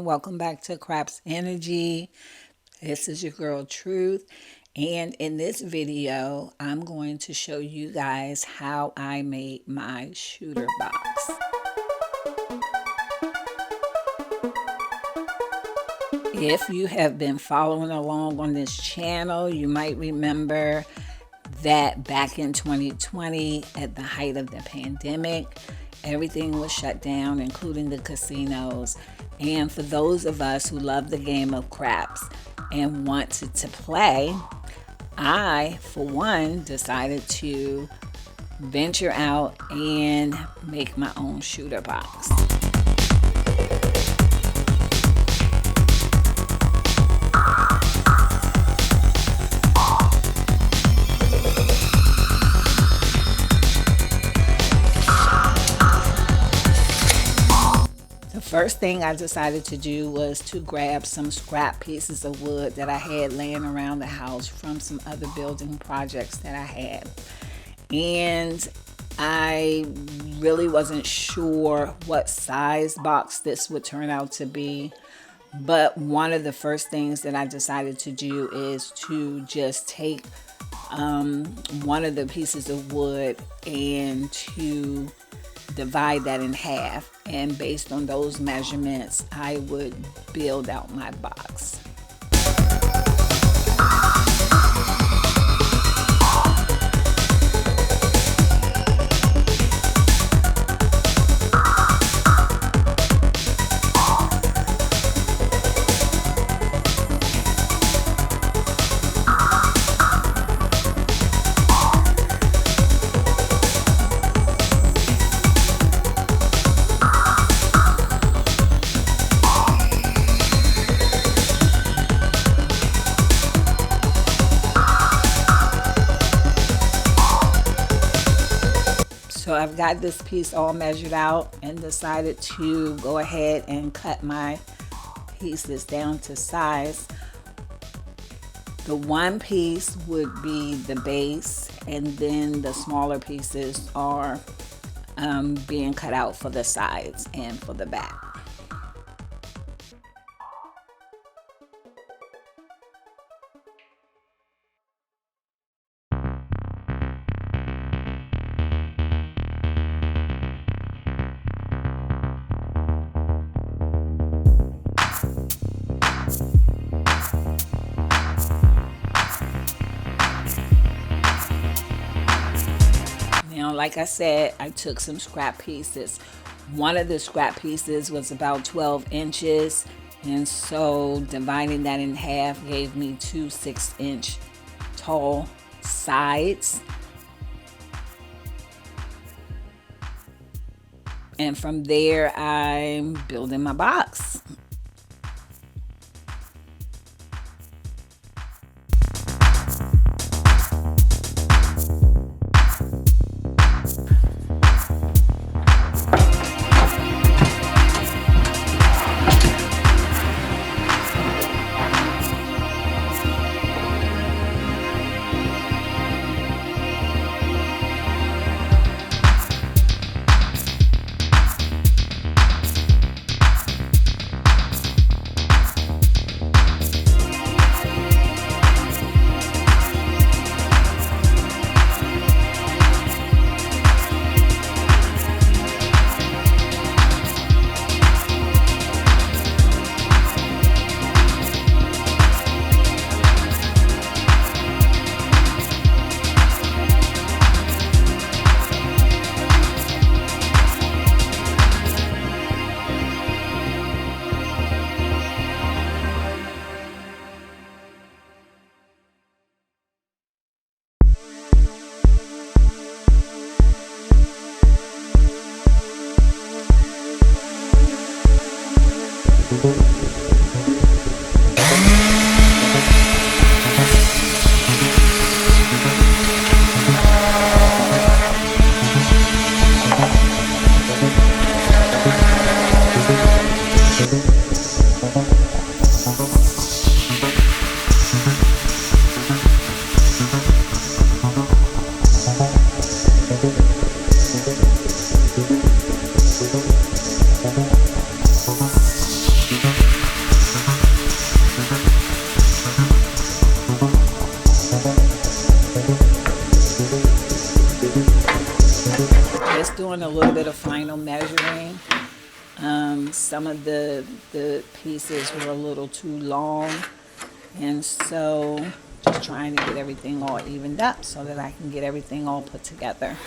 Welcome back to CRAPS Energy. This is your girl Truth. And in this video, I'm going to show you guys how I made my shooter box. If you have been following along on this channel, you might remember that back in 2020, at the height of the pandemic, everything was shut down, including the casinos. And for those of us who love the game of craps and wanted to play, I, for one, decided to venture out and make my own shooter box. The first thing I decided to do was to grab some scrap pieces of wood that I had laying around the house from some other building projects that I had. And I really wasn't sure what size box this would turn out to be. But one of the first things that I decided to do is to just take one of the pieces of wood and to divide that in half, and based on those measurements I would build out my box. So I've got this piece all measured out and decided to go ahead and cut my pieces down to size. The one piece would be the base, and then the smaller pieces are being cut out for the sides and for the back. Now, like I said, I took some scrap pieces. One of the scrap pieces was about 12 inches, and so dividing that in half gave me two 6-inch tall sides. And from there, I'm building my box. doing a little bit of final measuring. Some of the pieces were a little too long, and so just trying to get everything all evened up so that I can get everything all put together.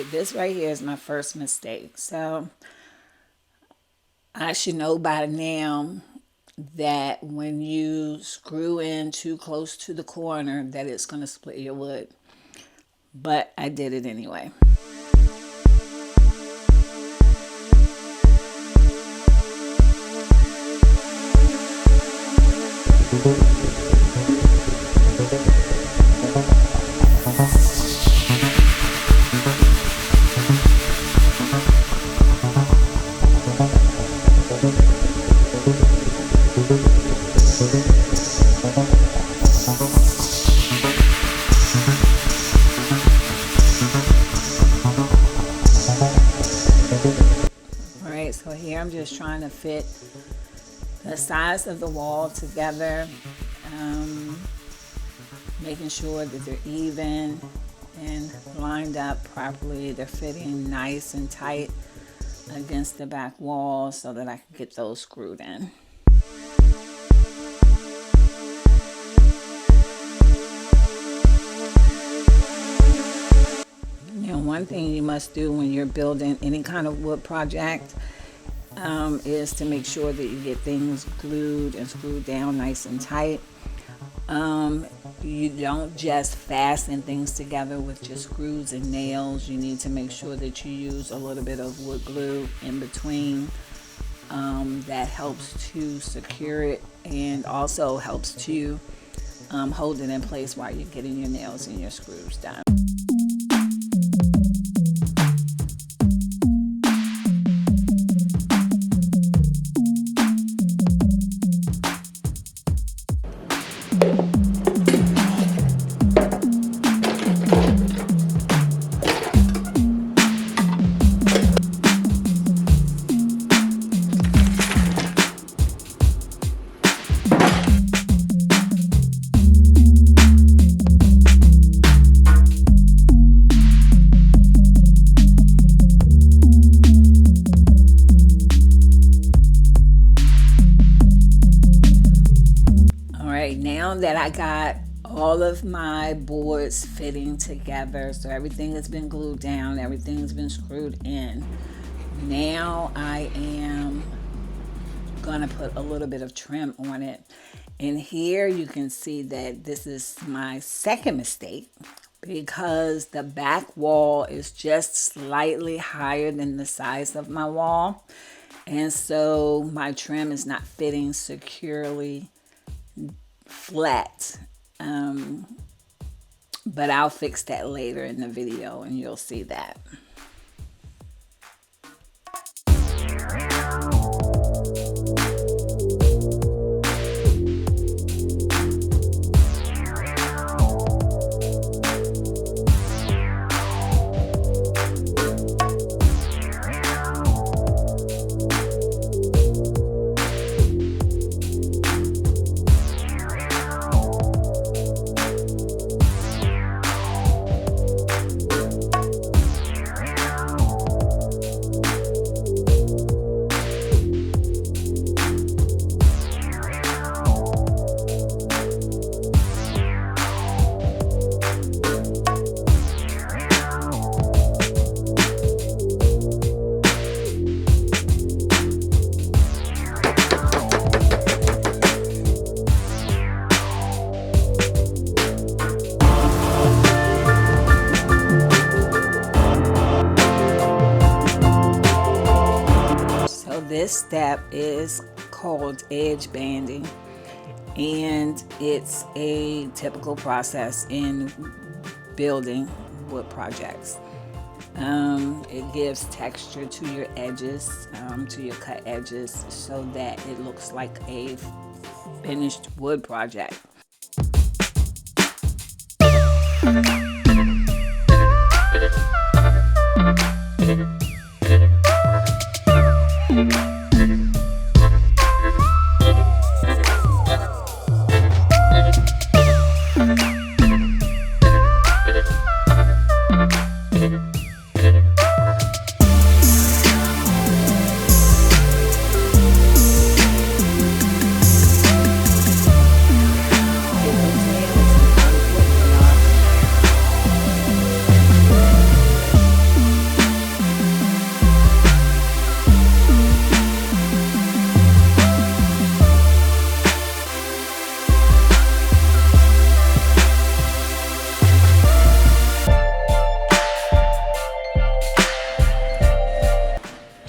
This right here is my first mistake. So I should know by now that when you screw in too close to the corner that it's going to split your wood. But I did it anyway. So here I'm just trying to fit the sides of the wall together, making sure that they're even and lined up properly. They're fitting nice and tight against the back wall so that I can get those screwed in. Now, one thing you must do when you're building any kind of wood project is to make sure that you get things glued and screwed down nice and tight. You don't just fasten things together with just screws and nails. You need to make sure that you use a little bit of wood glue in between. That helps to secure it and also helps to hold it in place while you're getting your nails and your screws done. Now that I got all of my boards fitting together, so everything has been glued down, everything has been screwed in, now I am gonna put a little bit of trim on it. And here you can see that this is my second mistake because the back wall is just slightly higher than the size of my wall, and so my trim is not fitting securely flat, but I'll fix that later in the video and you'll see that. this step is called edge banding, and it's a typical process in building wood projects. It gives texture to your edges, to your cut edges, so that it looks like a finished wood project.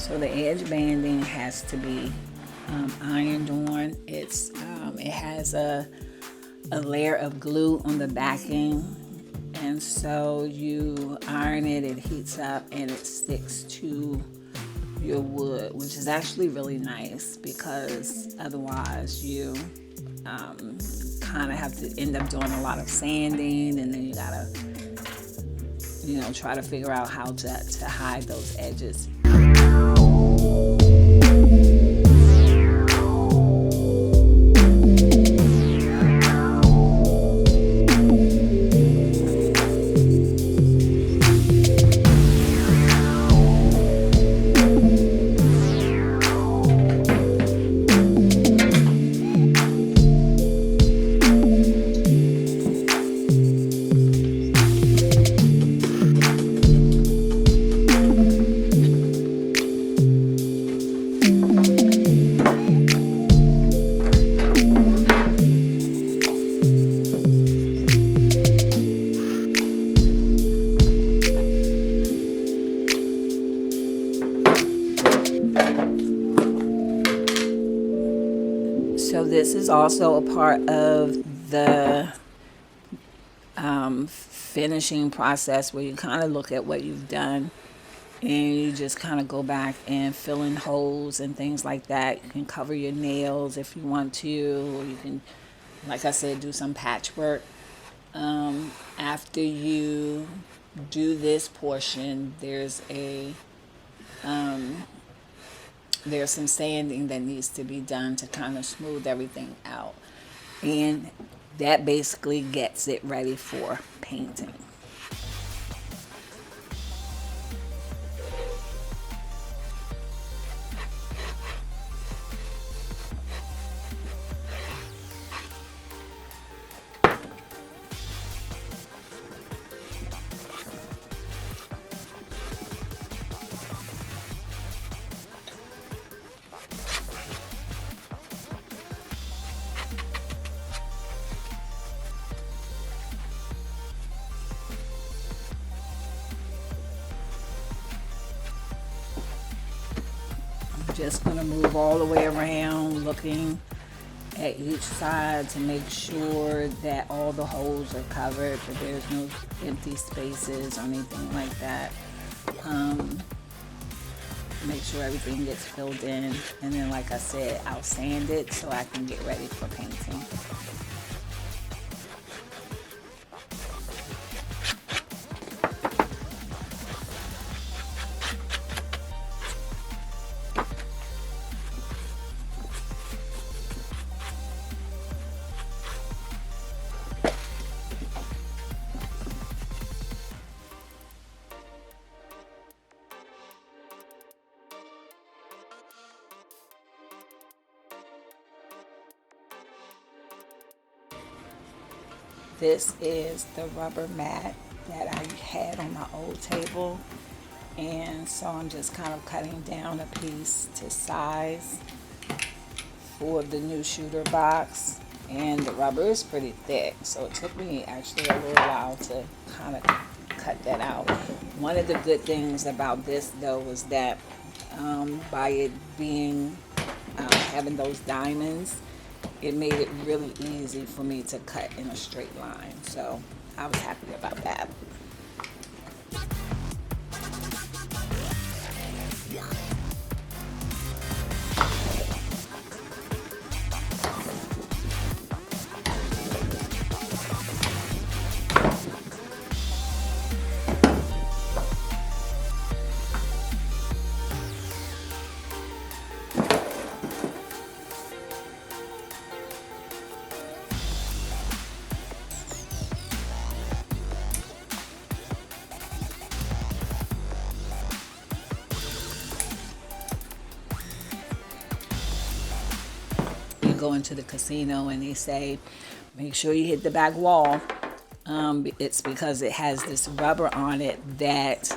So the edge banding has to be ironed on. It has a layer of glue on the backing, and so you iron it, it heats up, and it sticks to your wood, which is actually really nice, because otherwise you kind of have to end up doing a lot of sanding, and then you gotta try to figure out how to hide those edges. So this is also a part of the finishing process, where you kind of look at what you've done and you just kind of go back and fill in holes and things like that. You can cover your nails if you want to, or you can, like I said, do some patchwork. After you do this portion, there's some sanding that needs to be done to kind of smooth everything out, and that basically gets it ready for painting. Just going to move all the way around, looking at each side to make sure that all the holes are covered, that there's no empty spaces or anything like that. Make sure everything gets filled in, and then, like I said, I'll sand it so I can get ready for painting. This is the rubber mat that I had on my old table, and so I'm just kind of cutting down a piece to size for the new shooter box. And the rubber is pretty thick, so it took me actually a little while to kind of cut that out. One of the good things about this though was that by it being having those diamonds, it made it really easy for me to cut in a straight line. So I was happy about that. You go into the casino and they say, make sure you hit the back wall. It's because it has this rubber on it that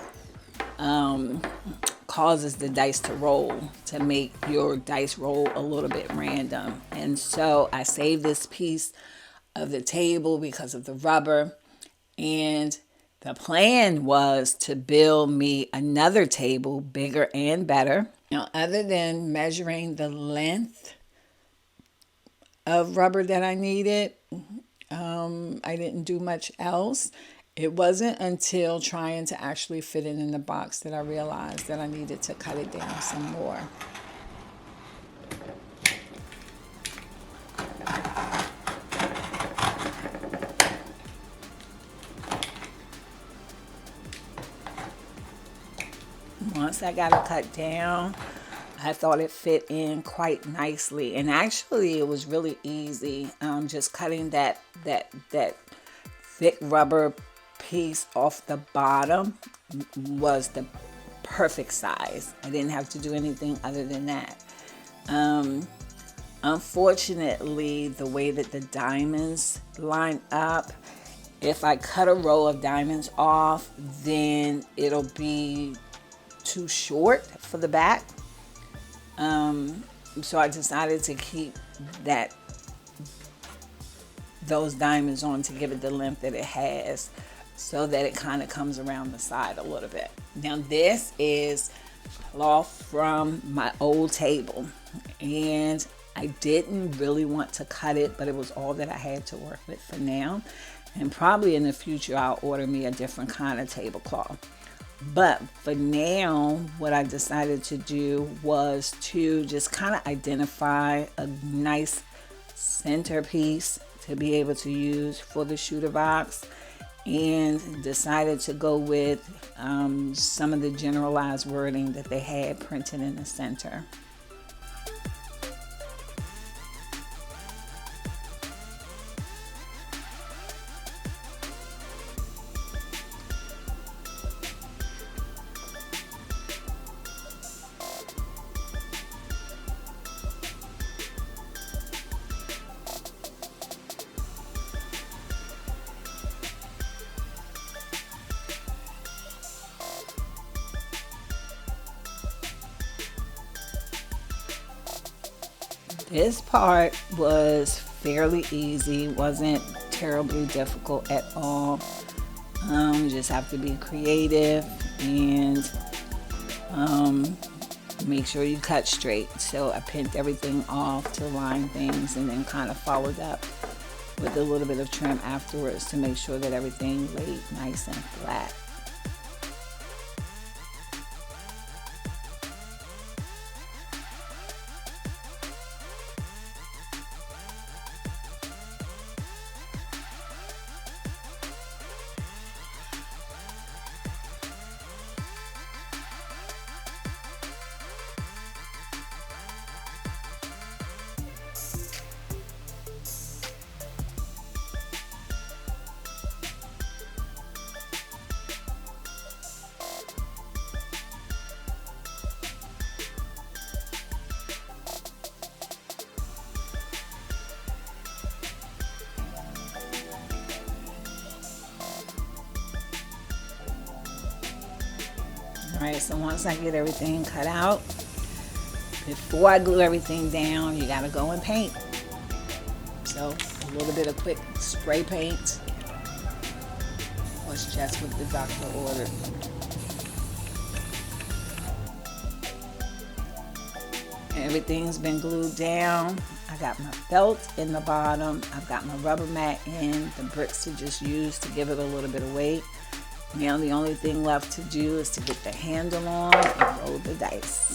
causes the dice to roll, to make your dice roll a little bit random. And so I saved this piece of the table because of the rubber. And the plan was to build me another table, bigger and better. Now, other than measuring the length of rubber that I needed, I didn't do much else. It wasn't until trying to actually fit it in the box that I realized that I needed to cut it down some more. Once I got it cut down, I thought it fit in quite nicely, and actually it was really easy. Just cutting that thick rubber piece off the bottom was the perfect size. I didn't have to do anything other than that. Unfortunately, the way that the diamonds line up, if I cut a row of diamonds off, then it'll be too short for the back. So I decided to keep those diamonds on to give it the length that it has, so that it kind of comes around the side a little bit. Now this is cloth from my old table, and I didn't really want to cut it, but it was all that I had to work with for now. And probably in the future I'll order me a different kind of tablecloth. But for now, what I decided to do was to just kind of identify a nice centerpiece to be able to use for the shooter box, and decided to go with some of the generalized wording that they had printed in the center. This part was fairly easy, wasn't terribly difficult at all. You just have to be creative and make sure you cut straight. So I pinned everything off to line things, and then kind of followed up with a little bit of trim afterwards to make sure that everything laid nice and flat. Alright, so once I get everything cut out, before I glue everything down, you gotta go and paint. So a little bit of quick spray paint was just what the doctor ordered. Everything's been glued down. I got my belt in the bottom. I've got my rubber mat in, the bricks to just use to give it a little bit of weight. Now the only thing left to do is to get the handle on and roll the dice.